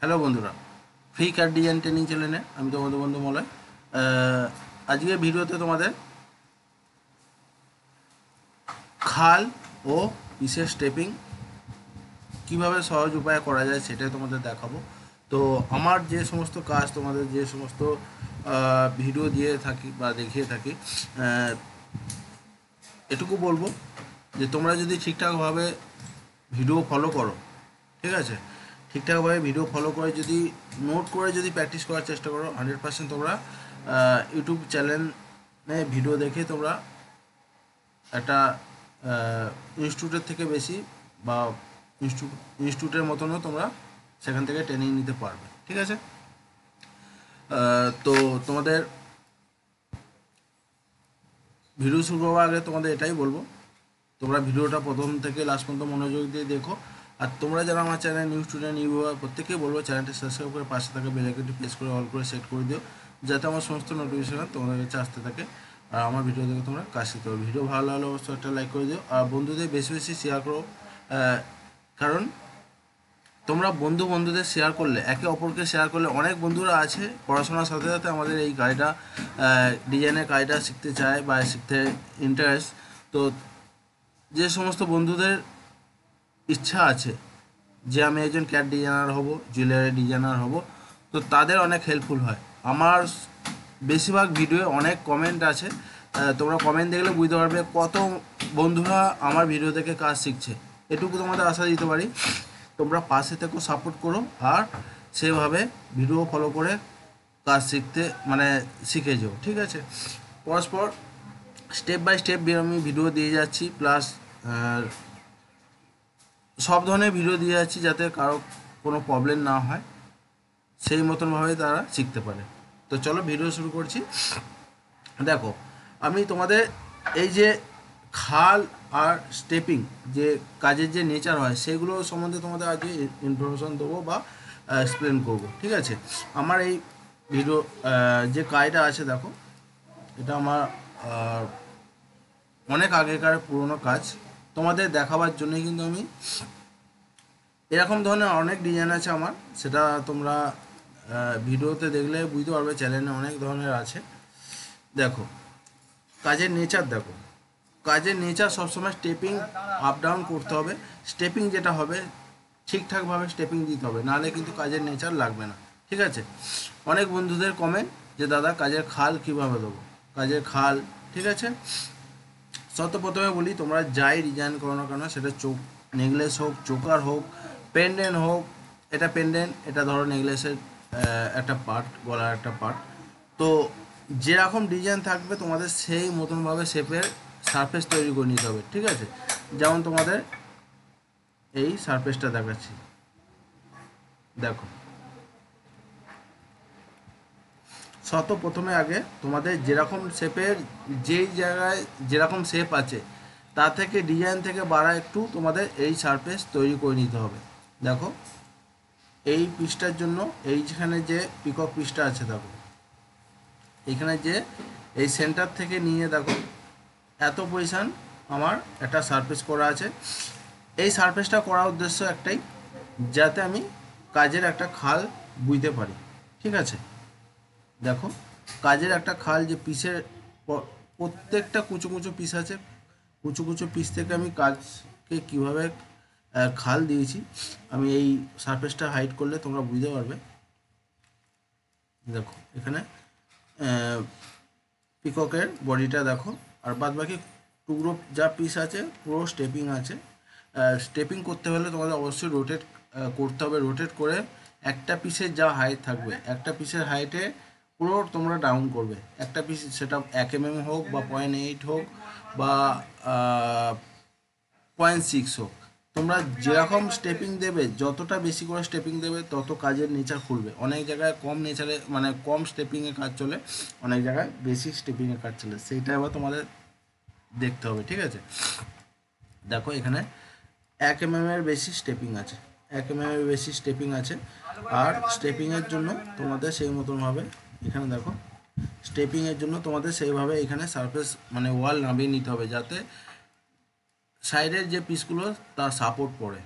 Hello বন্ধুরা, free card design training চ্যানেলে আমি তোমাদের বন্ধু মলয়। আজকের ভিডিওতে তোমাদের খাল ও পিসের স্টেপিং কীভাবে সহজ উপায়ে করা যায় সেটাই তোমাদের দেখাবো। তো আমার যে সমস্ত কাজ তোমাদের যে সমস্ত ভিডিও দিয়ে থাকি বা দেখিয়ে থাকি, এটুকু বলবো যে তোমরা যদি ঠিকঠাকভাবে ভিডিও ফলো করো, ঠিক আছে, ঠিকঠাকভাবে ভিডিও ফলো করে যদি নোট করে যদি প্র্যাকটিস করার চেষ্টা করো, 100% তোমরা ইউটিউব চ্যানেলে ভিডিও দেখে তোমরা একটা ইনস্টিটিউটের থেকে বেশি বা ইনস্টিটিউটের মতনও তোমরা সেখান থেকে ট্রেনিং নিতে পারবে, ঠিক আছে। তো তোমাদের ভিডিও শুরু হওয়ার আগে তোমাদের এটাই বলবো, তোমরা ভিডিওটা প্রথম থেকে লাস্ট পর্যন্ত মনোযোগ দিয়ে দেখো। আর তোমরা যারা আমার channel new student new viewer, প্রত্যেকেই বলবো চ্যানেলটি সাবস্ক্রাইব করে পাশে থাকা বেল আইকনটি প্রেস করে অল করে সেট করে দিও, যাতে আমার সমস্ত নোটিফিকেশন তোমাদের কাছে আসতে থাকে আর আমার ভিডিও দেখে তোমরা কাজ শিখতে পারো। ভিডিও ভালো লাগলে অবশ্যই একটা লাইক করে দিও আর বন্ধুদের বেশি বেশি শেয়ার করো, কারণ তোমরা বন্ধুদের শেয়ার করলে, একে অপরকে শেয়ার করলে, অনেক বন্ধুরা আছে পড়াশোনার সাথে সাথে আমাদের এই কাজটা ডিজাইনের কাজটা শিখতে চায় বা শিখতে ইন্টারেস্ট। তো যে সমস্ত বন্ধুদের ইচ্ছা আছে যে আমি একজন ক্যাট ডিজাইনার হব, জুয়েলারি ডিজাইনার হব, তো তাদের অনেক হেল্পফুল হয়। আমার বেশিরভাগ ভিডিও অনেক কমেন্ট আছে, তোমরা কমেন্ট দেখলে বুঝতে পারবে কত বন্ধুরা আমার ভিডিও দেখে কাজ শিখছে। এটুকু তোমাদের আশা দিতে পারি, তোমরা পাশে থেকে সাপোর্ট করো আর সেভাবে ভিডিও ফলো করে কাজ শিখতে শিখে যাও, ঠিক আছে। পরস্পর স্টেপ বাই স্টেপ আমি ভিডিও দিয়ে যাচ্ছি, প্লাস সব ধরনের ভিডিও দিয়ে যাচ্ছি যাতে কারো কোনো প্রবলেম না হয়, সেই মতনভাবে তারা শিখতে পারে। তো চলো ভিডিও শুরু করছি। দেখো, আমি তোমাদের এই যে খাল আর স্টেপিং যে কাজের যে নেচার হয় সেগুলো সম্বন্ধে তোমাদের আজকে ইনফরমেশন দেবো বা এক্সপ্লেন করব, ঠিক আছে। আমার এই ভিডিও যে কাজটা আছে, দেখো এটা আমার অনেক আগেকার পুরনো কাজ, তোমাদের দেখাবার জন্যই কিন্তু আমি এরকম ধরনের অনেক ডিজাইন আছে আমার, সেটা তোমরা ভিডিওতে দেখলে বুঝতে পারবে, চ্যানেলে অনেক ধরনের আছে। দেখো কাজের নেচার, দেখো কাজের নেচার সবসময় স্টেপিং আপ ডাউন করতে হবে। স্টেপিং যেটা হবে ঠিকঠাকভাবে স্টেপিং দিতে হবে, নাহলে কিন্তু কাজের নেচার লাগবে না, ঠিক আছে। অনেক বন্ধুদের কমেন্ট যে দাদা কাজের খাল কীভাবে দেবো, কাজের খাল, ঠিক আছে। প্রথমে বলি, তোমরা যাই ডিজাইন করো না কেন, সেটা নেকলেস হোক, চোকার হোক, পেন্ডেন্ট হোক, এটা পেন্ডেন্ট, এটা ধরো নেকলেসের একটা পার্ট, গলার একটা পার্ট, তো যেরকম ডিজাইন থাকবে তোমাদের সেই মতনভাবে শেপের সারফেস তৈরি করে নিতে হবে, ঠিক আছে। যেমন তোমাদের এই সারফেসটা দেখাচ্ছি, দেখো প্রথমে আগে তোমাদের যেরকম শেপের, যেই জায়গায় যেরকম শেপ আছে তা থেকে ডিজাইন থেকে বাড়া একটু তোমাদের এই সারফেস তৈরি করে নিতে হবে। দেখো এই পিসটার জন্য এইখানে যে পিকক পিসটা আছে, দেখো এইখানে যে এই সেন্টার থেকে নিয়ে দেখো এত পজিশান আমার একটা সারফেস করা আছে। এই সারফেসটা করার উদ্দেশ্য একটাই, যাতে আমি কাজের একটা খাল বুঝতে পারি, ঠিক আছে। দেখো কাজের একটা খাল, যে পিসের প্রত্যেকটা কুচো কুচো পিস আছে, কুচো কুচো পিস থেকে আমি কাজকে কীভাবে খাল দিয়েছি, আমি এই সারফেসটা হাইড করলে তোমরা বুঝতে পারবে। দেখো এখানে পিককের বডিটা দেখো, আর বাদ বাকি টুকরো যা পিস আছে পুরো স্টেপিং আছে। স্টেপিং করতে হলে তোমাদের অবশ্যই রোটেট করতে হবে, রোটেট করে একটা পিসের যা হাইট থাকবে, একটা পিসের হাইটে পুরো তোমরা ডাউন করবে। একটা পিস সেটা 1 mm হোক বা 0.8 হোক বা 0.6 হোক, তোমরা যেরকম স্টেপিং দেবে, যতটা বেশি করে স্টেপিং দেবে তত কাজের নেচার খুলবে। অনেক জায়গায় কম নেচারে কম স্টেপিংয়ে কাজ চলে, অনেক জায়গায় বেশি স্টেপিংয়ে কাজ চলে, সেইটা এবার তোমাদের দেখতে হবে, ঠিক আছে। দেখো এখানে 1 mm এর বেশি স্টেপিং আছে, 1 mm এর বেশি স্টেপিং আছে। আর স্টেপিংয়ের জন্য তোমাদের সেই মতনভাবে এখানে দেখো, স্টেপিংয়ের জন্য তোমাদের সেইভাবে এখানে সারফেস ওয়াল নামিয়ে নিতে হবে, যাতে সাইডের যে পিসগুলো তার সাপোর্ট পড়ে,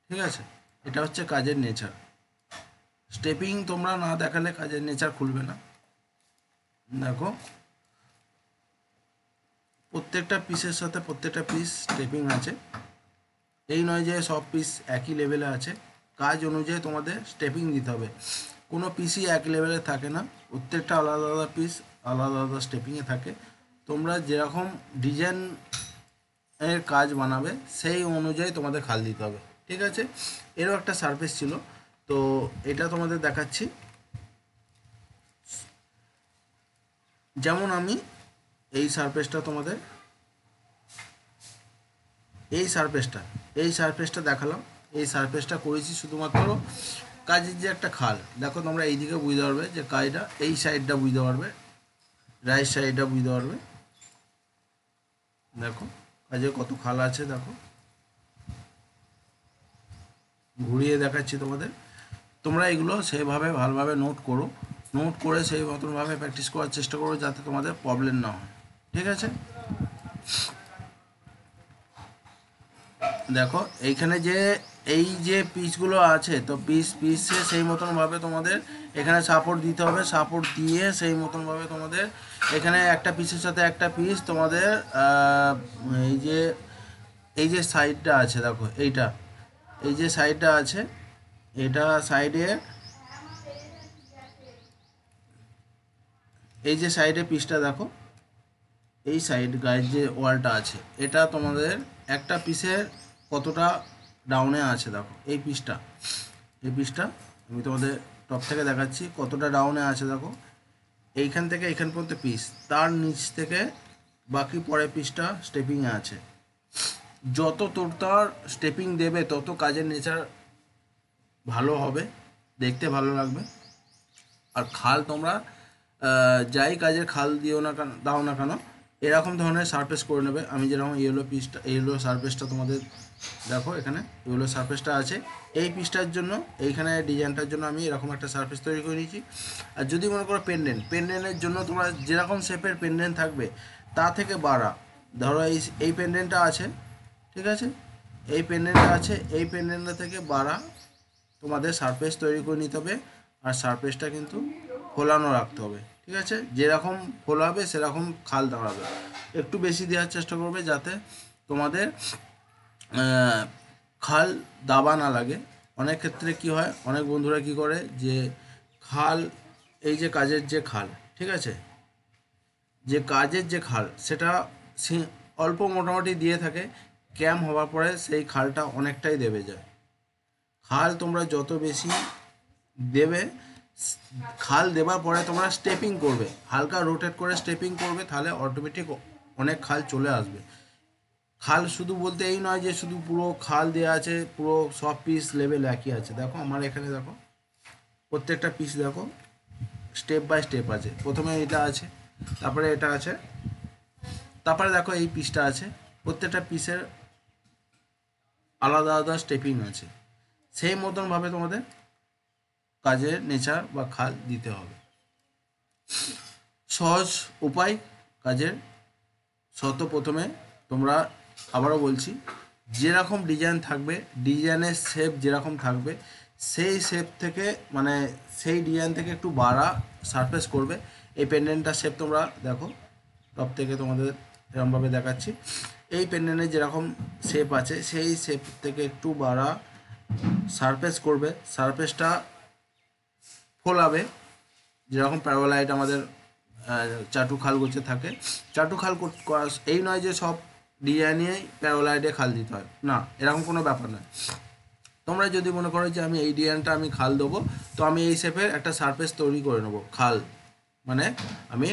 ঠিক আছে। এটা হচ্ছে কাজের নেচার। স্টেপিং তোমরা না দেখালে কাজের নেচার খুলবে না। দেখো প্রত্যেকটা পিসের সাথে প্রত্যেকটা পিস স্টেপিং আছে, এই নয় যে সব পিস একই লেভেলে আছে, কাজ অনুযায়ী তোমাদের স্টেপিং দিতে হবে। কোনো পিসই এক লেভেলে থাকে না, প্রত্যেকটা আলাদা আলাদা পিস আলাদা আলাদা স্টেপিংয়ে থাকে। তোমরা যেরকম ডিজাইন এর কাজ বানাবে সেই অনুযায়ী তোমাদের খাল দিতে হবে, ঠিক আছে। এরও একটা সারফেস ছিল, তো এটা তোমাদের দেখাচ্ছি। যেমন আমি এই সারফেসটা তোমাদের এই সারফেসটা দেখালাম। এই সারফেসটা করেছি শুধুমাত্র কাজের যে একটা খাল, দেখো তোমরা এইদিকে বুঝতে পারবে যে কাজটা এই সাইডটা বুঝতে পারবে, রাইট সাইডটা বুঝতে পারবে। দেখো কাজে কত খাল আছে, দেখো ঘুরিয়ে দেখাচ্ছি তোমাদের। তোমরা এগুলো সেইভাবে ভালোভাবে নোট করো, নোট করে সেই মতনভাবে প্র্যাকটিস করার চেষ্টা করো যাতে তোমাদের প্রবলেম না হয়, ঠিক আছে। দেখো এইখানে যে এই যে পিসগুলো আছে, তো পিসে সেই মতনভাবে তোমাদের এখানে সাপোর্ট দিতে হবে, সাপোর্ট দিয়ে সেই মতনভাবে তোমাদের এখানে একটা পিসের সাথে একটা পিস তোমাদের এই যে সাইডটা আছে, দেখো এই যে সাইডটা আছে, এটা সাইডে এই যে সাইডে পিসটা দেখো, এই সাইড গায়ের যে ওয়ালটা আছে, এটা তোমাদের একটা পিসের কতটা ডাউনে আছে, দেখো এই পিসটা আমি তোমাদের টপ থেকে দেখাচ্ছি কতটা ডাউনে আছে। দেখো এইখান থেকে এইখান পর্যন্ত পিস, তার নিচ থেকে বাকি পরের পিসটা স্টেপিংয়ে আছে। যত তার স্টেপিং দেবে তত কাজের নেচার ভালো হবে, দেখতে ভালো লাগবে। আর খাল তোমরা যাই কাজের খাল দাও না কেন এরকম ধরনের সারফেস করে নেবে। আমি যেরকম ইয়েলো সারফেসটা তোমাদের দেখো, এখানে ইয়েলো সারফেসটা আছে, এই পিসটার জন্য এইখানে ডিজাইনটার জন্য আমি এরকম একটা সারফেস তৈরি করে নিয়েছি। আর যদি মনে করো পেন্ডেন্টের জন্য তোমরা যেরকম শেপের পেন্ডেন্ট থাকবে তা থেকে বাড়া, ধরো এই পেন্ডেন্টটা আছে, ঠিক আছে, এই পেন্ডেন্টটা থেকে বাড়া তোমাদের সারফেস তৈরি করে নিতে হবে। আর সারফেসটা কিন্তু ফোলানো রাখতে হবে, ঠিক আছে। যেরকম ফোলাবে সেরকম খাল দাঁড়াবে, একটু বেশি দেওয়ার চেষ্টা করবে যাতে তোমাদের খাল দাবা না লাগে। অনেক ক্ষেত্রে কি হয়, অনেক বন্ধুরা কি করে যে খাল, এই যে কাজের যে খাল, ঠিক আছে, যে কাজের যে খাল সেটা অল্প মোটামুটি দিয়ে থাকে, ক্যাম হওয়ার পরে সেই খালটা অনেকটাই দেবে যায়। খাল তোমরা যত বেশি দেবে, খাল দেওয়ার পরে তোমরা স্টেপিং করবে, হালকা রোটেট করে স্টেপিং করবে, তাহলে অটোমেটিক অনেক খাল চলে আসবে। খাল শুধু বলতে এই নয় যে শুধু পুরো খাল দেওয়া আছে, পুরো সব পিস লেভেল একই আছে। দেখো আমার এখানে দেখো প্রত্যেকটা পিস দেখো স্টেপ বাই স্টেপ আছে, প্রথমে এটা আছে, তারপরে এটা আছে, তারপরে দেখো এই পিসটা আছে, প্রত্যেকটা পিসের আলাদা আলাদা স্টেপিং আছে। সেই মতনভাবে তোমাদের কাজের নেচার বা খাল দিতে হবে। সহজ উপায় কাজের, প্রথমে তোমরা, আবারও বলছি, যেরকম ডিজাইন থাকবে, ডিজাইনের শেপ যেরকম থাকবে সেই শেপ থেকে মানে সেই ডিজাইন থেকে একটু বাড়া সারফেস করবে। এই পেন্ডেন্টটার শেপ তোমরা দেখো, টপ থেকে তোমাদের এরকমভাবে দেখাচ্ছি, এই পেন্ডেন্টের যেরকম শেপ আছে সেই শেপ থেকে একটু বাড়া সারফেস করবে, সারফেসটা ফোলাবে। যেরকম প্যারাবোলাইট আমাদের চাটু খাল গোছে থাকে, চাটু খাল এই নয় যে সব ডিজাইনেই প্যারাবোলাইটে খাল দিতে হয়, না, এরকম কোনো ব্যাপার নয়। তোমরা যদি মনে করো যে আমি এই ডিজাইনটা আমি খাল দেবো, তো আমি এই শেপের একটা সারফেস তৈরি করে নেবো, খাল মানে আমি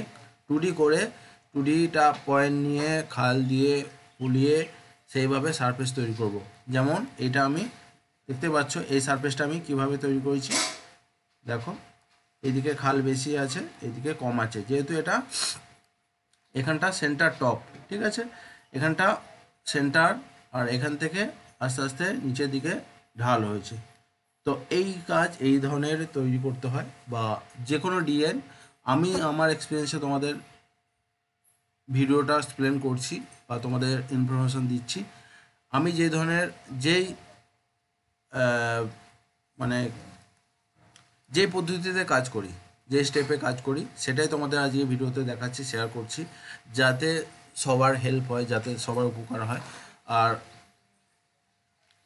2D করে 2Dটা পয়েন্ট নিয়ে খাল দিয়ে ফুলিয়ে সেইভাবে সারফেস তৈরি করব। যেমন এটা আমি দেখতে পাচ্ছ, এই সারফেসটা আমি কিভাবে তৈরি করেছি, দেখো এদিকে খাল বেশি আছে, এদিকে কম আছে, যেহেতু এটা এখানটা সেন্টার টপ, ঠিক আছে, এখানটা সেন্টার, আর এখান থেকে আস্তে আস্তে নিচের দিকে ঢাল হয়েছে। তো এই কাজ এই ধরনের তৈরি করতে হয়, বা যে কোনো ডিজাইন আমি আমার এক্সপিরিয়েন্সে তোমাদের ভিডিওটা এক্সপ্লেন করছি বা তোমাদের ইনফরমেশন দিচ্ছি। আমি যে ধরনের মানে যে পদ্ধতিতে কাজ করি, যে স্টেপে কাজ করি, সেটাই তোমাদের আজকে ভিডিওতে দেখাচ্ছি, শেয়ার করছি, যাতে সবার হেল্প হয়, যাতে সবার উপকার হয়। আর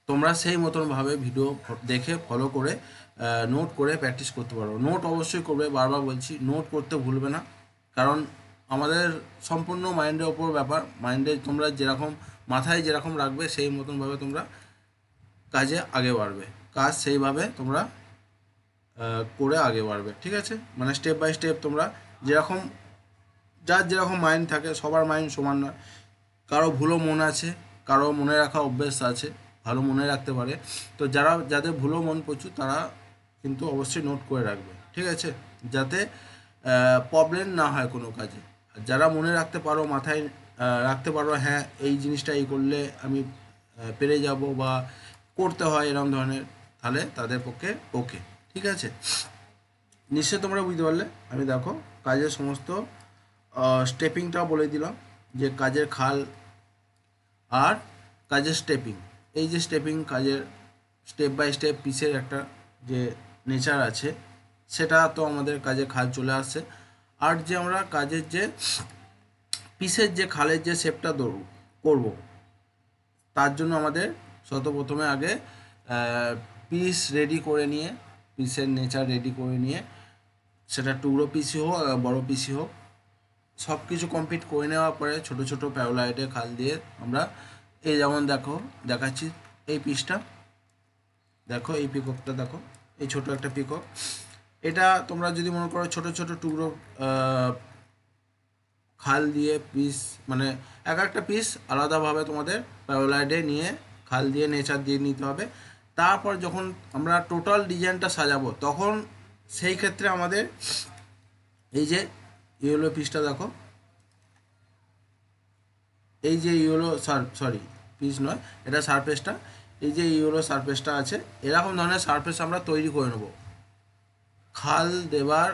তোমরা সেই মতনভাবে ভিডিও দেখে ফলো করে নোট করে প্র্যাকটিস করতে পারো। নোট অবশ্যই করবে, বারবার বলছি, নোট করতে ভুলবে না, কারণ আমাদের সম্পূর্ণ মাইন্ডের ওপর ব্যাপার। মাইন্ডে তোমরা যেরকম, মাথায় যেরকম রাখবে সেই মতনভাবে তোমরা কাজে আগে বাড়বে, কাজ সেইভাবে তোমরা করে আগে বাড়বে, ঠিক আছে? মানে স্টেপ বাই স্টেপ তোমরা যেরকম, যার যেরকম মাইন্ড থাকে, সবার মাইন্ড সমান নয়, কারো ভুলও মন আছে, কারো মনে রাখা অভ্যেস আছে, ভালো মনে রাখতে পারে। তো যাদের ভুলও মন প্রচুর, তারা কিন্তু অবশ্যই নোট করে রাখবে, ঠিক আছে, যাতে প্রবলেম না হয় কোনো কাজে। আর যারা মনে রাখতে পারো, মাথায় রাখতে পারো, হ্যাঁ এই জিনিসটা এই করলে আমি পেরে যাব বা করতে হয় এরকম ধরনের, তাহলে তাদের পক্ষে ওকে, ঠিক আছে? নিশ্চয়ই তোমরা বুঝতে পারলে। আমি দেখো কাজের সমস্ত স্টেপিংটা বলে দিলাম, যে কাজের খাল আর কাজের স্টেপিং। এই যে স্টেপিং, কাজের স্টেপ বাই স্টেপ পিসের একটা যে নেচার আছে, সেটা তো আমাদের কাজের খাল চলে আসছে। আর যে আমরা কাজের যে পিসের যে খালের যে শেপটা করব, তার জন্য আমাদের প্রথমে আগে পিস রেডি করে নিয়ে, পিসের নেচার রেডি করে নিয়ে, সেটা টুকরো পিসি হোক বড় পিসি হোক, সব কিছু কমপ্লিট করে নেওয়ার পরে ছোট ছোট প্যারোলাইটে খাল দিয়ে আমরা, এই যেমন দেখো দেখাচ্ছি, এই পিসটা দেখো, এই পিককটা দেখো, এই ছোট একটা পিকক। এটা তোমরা যদি মনে করো ছোট ছোট টুকরো খাল দিয়ে পিস, মানে এক একটা পিস আলাদাভাবে তোমাদের প্যারোলাইডে নিয়ে খাল দিয়ে নেচার দিয়ে নিতে হবে। তারপর যখন আমরা টোটাল ডিজাইনটা সাজাবো, তখন সেই ক্ষেত্রে আমাদের এই যে ইয়েলো পিসটা দেখো, এই যে ইয়েলো সরি পিস নয়, এটা সারফেসটা, এই যে ইয়েলো সারফেসটা আছে, এরকম ধরনের সারফেস আমরা তৈরি করে নেব। খাল দেবার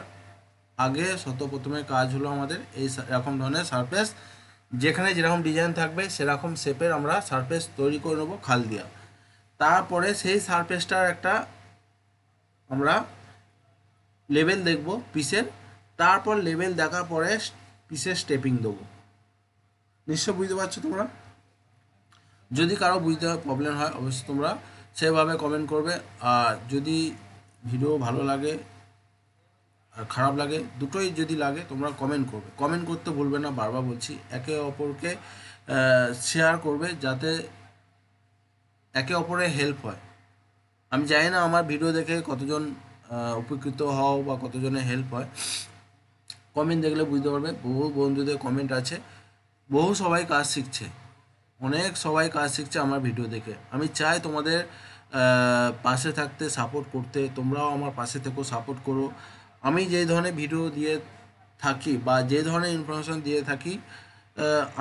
আগে প্রথমে কাজ হলো আমাদের এই এরকম ধরনের সারফেস, যেখানে যেরকম ডিজাইন থাকবে সেরকম শেপের আমরা সারফেস তৈরি করে নেবো খাল দিয়া। তারপরে সেই সারফেসটার একটা আমরা লেভেল দেখব পিসের, তারপর লেভেল দেখার পরে পিসের স্টেপিং দেবো। নিশ্চয় বুঝতে পারছো তোমরা? যদি কারো বুঝতে প্রবলেম হয়, অবশ্যই তোমরা সেভাবে কমেন্ট করবে। আর যদি ভিডিও ভালো লাগে আর খারাপ লাগে, দুটোই যদি লাগে, তোমরা কমেন্ট করবে, কমেন্ট করতে ভুলবে না, বারবার বলছি। একে অপরকে শেয়ার করবে, যাতে একে অপরের হেল্প হয়। আমি জানি না আমার ভিডিও দেখে কতজন উপকৃত হও বা কতজনের হেল্প হয়, কমেন্ট দেখলে বুঝতে পারবে। বহু বন্ধুদের কমেন্ট আছে, বহু সবাই কাজ শিখছে, অনেক সবাই কাজ শিখছে আমার ভিডিও দেখে। আমি চাই তোমাদের পাশে থাকতে, সাপোর্ট করতে, তোমরাও আমার পাশে থেকেও সাপোর্ট করো। আমি যে ধরনের ভিডিও দিয়ে থাকি বা যে ধরনের ইনফরমেশন দিয়ে থাকি,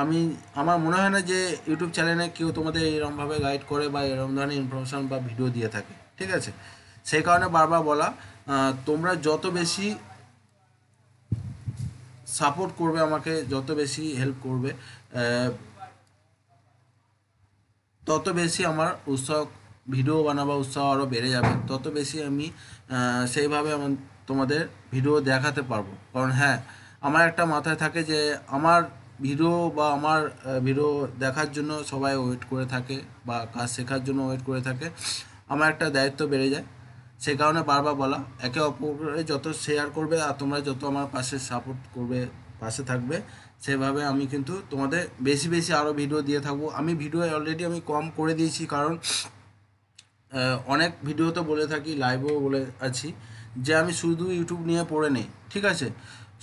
আমি, আমার মনে হয় না যে ইউটিউব চ্যানেলে কেউ তোমাদের এরকমভাবে গাইড করে বা এরকম ধরনের ইনফরমেশন বা ভিডিও দিয়ে থাকে, ঠিক আছে? সেই কারণে বারবার বলা, তোমরা যত বেশি সাপোর্ট করবে আমাকে, যত বেশি হেল্প করবে, তত বেশি আমার উৎসাহ, ভিডিও বানাবার উৎসাহ আরও বেড়ে যাবে, তত বেশি আমি সেইভাবে আমার তোমাদের ভিডিও দেখাতে পারবো। কারণ হ্যাঁ, আমার একটা মাথায় থাকে যে আমার ভিডিও বা আমার ভিডিও দেখার জন্য সবাই ওয়েট করে থাকে বা কাজ শেখার জন্য ওয়েট করে থাকে, আমার একটা দায়িত্ব বেড়ে যায়। সে কারণে বারবার বলা, একে অপরে যত শেয়ার করবে আর তোমরা যত আমার পাশে সাপোর্ট করবে, পাশে থাকবে, সেভাবে আমি কিন্তু তোমাদের বেশি বেশি আরও ভিডিও দিয়ে থাকবো। আমি ভিডিও অলরেডি আমি কম করে দিয়েছি, কারণ অনেক ভিডিওতে বলে থাকি, লাইভেও বলে আছি, যে আমি শুধু ইউটিউব নিয়ে পড়ে নেই, ঠিক আছে?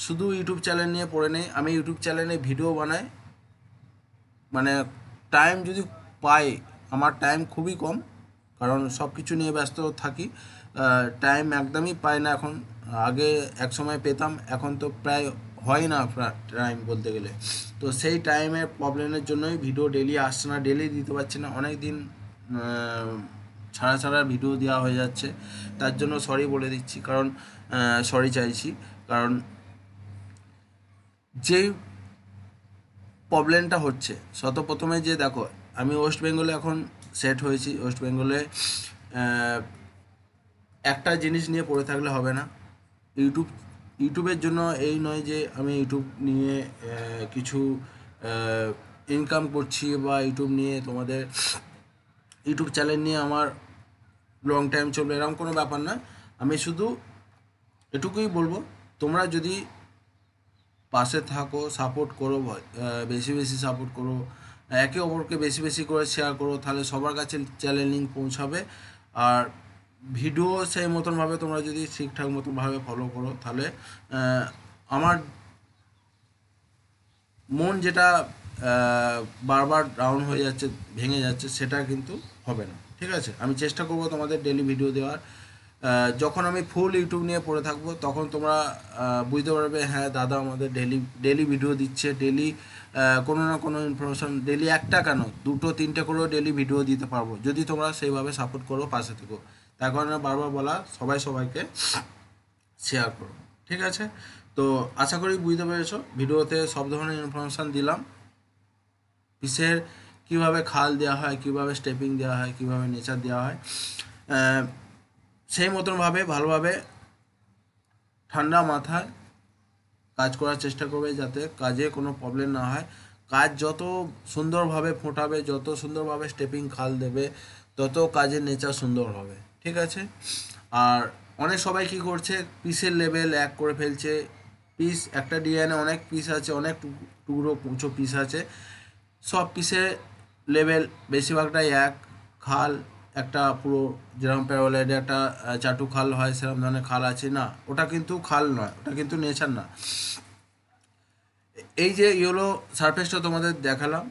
শুধু ইউটিউব চ্যানেল নিয়ে পড়ে নেই, আমি ইউটিউব চ্যানেলে ভিডিও বানাই, মানে টাইম যদি পাই, আমার টাইম খুবই কম, কারণ সব কিছু নিয়ে ব্যস্ত থাকি, টাইম একদমই পাই না এখন। আগে এক সময় পেতাম, এখন তো প্রায় হয় না টাইম বলতে গেলে। তো সেই টাইমের প্রবলেমের জন্যই ভিডিও ডেলি আসছে না, ডেলি দিতে পারছি না, অনেক দিন ছাড়া ছাড়া ভিডিও দেওয়া হয়ে যাচ্ছে। তার জন্য সরি বলে দিচ্ছি, কারণ সরি চাইছি, কারণ যেই প্রবলেমটা হচ্ছে, প্রথমে যে দেখো, আমি ওয়েস্ট বেঙ্গলে এখন সেট হয়েছি। ওয়েস্ট বেঙ্গলে একটা জিনিস নিয়ে পড়ে থাকলে হবে না। ইউটিউবের জন্য এই নয় যে আমি ইউটিউব নিয়ে কিছু ইনকাম করছি বা ইউটিউব নিয়ে তোমাদের ইউটিউব চ্যানেল নিয়ে আমার লং টাইম চলবে, এরকম কোনো ব্যাপার না। আমি শুধু এটুকুই বলবো, তোমরা যদি পাশে থাকো, সাপোর্ট করো, বেশি বেশি সাপোর্ট করো, একে অপরকে বেশি বেশি করে শেয়ার করো, তাহলে সবার কাছে চ্যানেল লিঙ্ক পৌঁছাবে। আর ভিডিও সেই মতনভাবে তোমরা যদি ঠিকঠাক মতনভাবে ফলো করো, তাহলে আমার মন যেটা বারবার ডাউন হয়ে যাচ্ছে, ভেঙে যাচ্ছে, সেটা কিন্তু হবে না। ঠিক আছে, আমি চেষ্টা করব তোমাদের ডেলি ভিডিও দেওয়ার। যখন আমি ফুল ইউটিউব নিয়ে পড়ে থাকবো, তখন তোমরা বুঝতে পারবে হ্যাঁ দাদা আমাদের ডেলি ভিডিও দিচ্ছে, ডেলি কোনো না কোনো ইনফরমেশন, ডেলি একটা কেন 2-3টে করেও ডেলি ভিডিও দিতে পারবো, যদি তোমরা সেইভাবে সাপোর্ট করো, পাশে থেকো। তার কারণে বারবার বলা, সবাইকে শেয়ার করো। ঠিক আছে, তো আশা করি বুঝতে পেরেছো। ভিডিওতে সব ধরনের ইনফরমেশান দিলাম, পিসের কীভাবে খাল দেওয়া হয়, কীভাবে স্টেপিং দেওয়া হয়, কীভাবে নেচার দেওয়া হয়, সেই মতনভাবে ভালোভাবে ঠান্ডা মাথায় কাজ করার চেষ্টা করবে, যাতে কাজে কোনো প্রবলেম না হয়। কাজ যত সুন্দরভাবে ফোটাবে, যত সুন্দরভাবে স্টেপিং খাল দেবে, তত কাজের নেচার সুন্দর হবে। ঠিক আছে, আর অনেক সবাই কী করছে, পিসের লেভেল এক করে ফেলছে। পিস একটা ডিজাইনে অনেক পিস আছে, অনেক টুকরো কুচো পিস আছে, সব পিসের লেভেল বেশিরভাগটাই এক। খাল একটা পুরো যেরকম প্যারালাইডে একটা চাটু খাল হয়, সেরকম ধরনের খাল আছে না, ওটা কিন্তু খাল নয়, ওটা কিন্তু নেচার না। এই যে ইয়েলো সারফেসটা তোমাদের দেখালাম,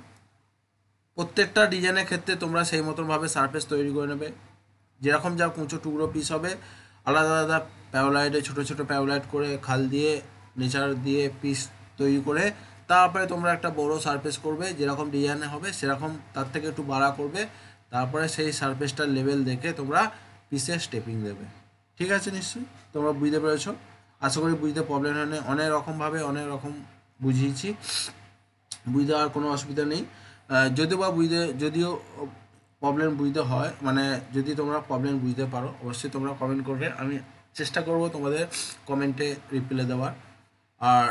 প্রত্যেকটা ডিজাইনের ক্ষেত্রে তোমরা সেই মতনভাবে সারফেস তৈরি করে নেবে। যেরকম যা কুঁচো টুকরো পিস হবে, আলাদা আলাদা প্যারালাইডে ছোটো ছোটো প্যারালাইড করে খাল দিয়ে নেচার দিয়ে পিস তৈরি করে, তারপরে তোমরা একটা বড় সারফেস করবে, যেরকম ডিজাইনে হবে সেরকম তার থেকে একটু বাড়া করবে, তারপরে সেই সারফেসটার লেভেল দেখে তোমরা পিসের স্টেপিং দেবে। ঠিক আছে, নিশ্চয়ই তোমরা বুঝতে পেরেছো। আশা করি বুঝতে প্রবলেম হয় না, অনেক রকমভাবে অনেক রকম বুঝিয়েছি, বুঝতে আর কোনো অসুবিধা নেই। যদিও প্রবলেম বুঝতে হয়, মানে যদি তোমরা প্রবলেম বুঝতে পারো, অবশ্যই তোমরা কমেন্ট করবে, আমি চেষ্টা করব তোমাদের কমেন্টে রিপ্লাই দেওয়ার। আর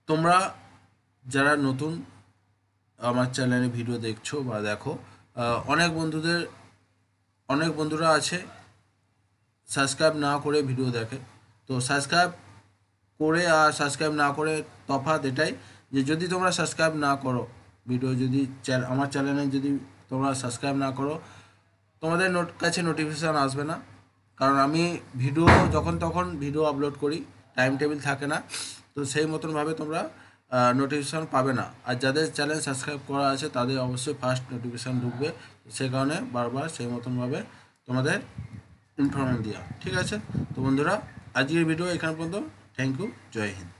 তোমরা যারা নতুন আমার চ্যানেলে ভিডিও দেখছো বা দেখো, অনেক বন্ধুরা আছে সাবস্ক্রাইব না করে ভিডিও দেখে। তো সাবস্ক্রাইব করে আর সাবস্ক্রাইব না করে তফাৎ এটাই, যে যদি তোমরা সাবস্ক্রাইব না করো, ভিডিও যদি আমার চ্যানেলে যদি তোমরা সাবস্ক্রাইব না করো, তোমাদের কাছে নোটিফিকেশান আসবে না। কারণ আমি ভিডিও যখন তখন ভিডিও আপলোড করি, টাইম টেবিল থাকে না, তো সেই মতনভাবে তোমরা নোটিফিকেশান পাবে না। আর যাদের চ্যানেল সাবস্ক্রাইব করা আছে তাদের অবশ্যই ফার্স্ট নোটিফিকেশান ঢুকবে, সেই কারণে বারবার সেই মতনভাবে তোমাদের ইনফরমেশন দেওয়া। ঠিক আছে, তো বন্ধুরা আজকের ভিডিও এখান পর্যন্ত। থ্যাংক ইউ, জয় হিন্দ।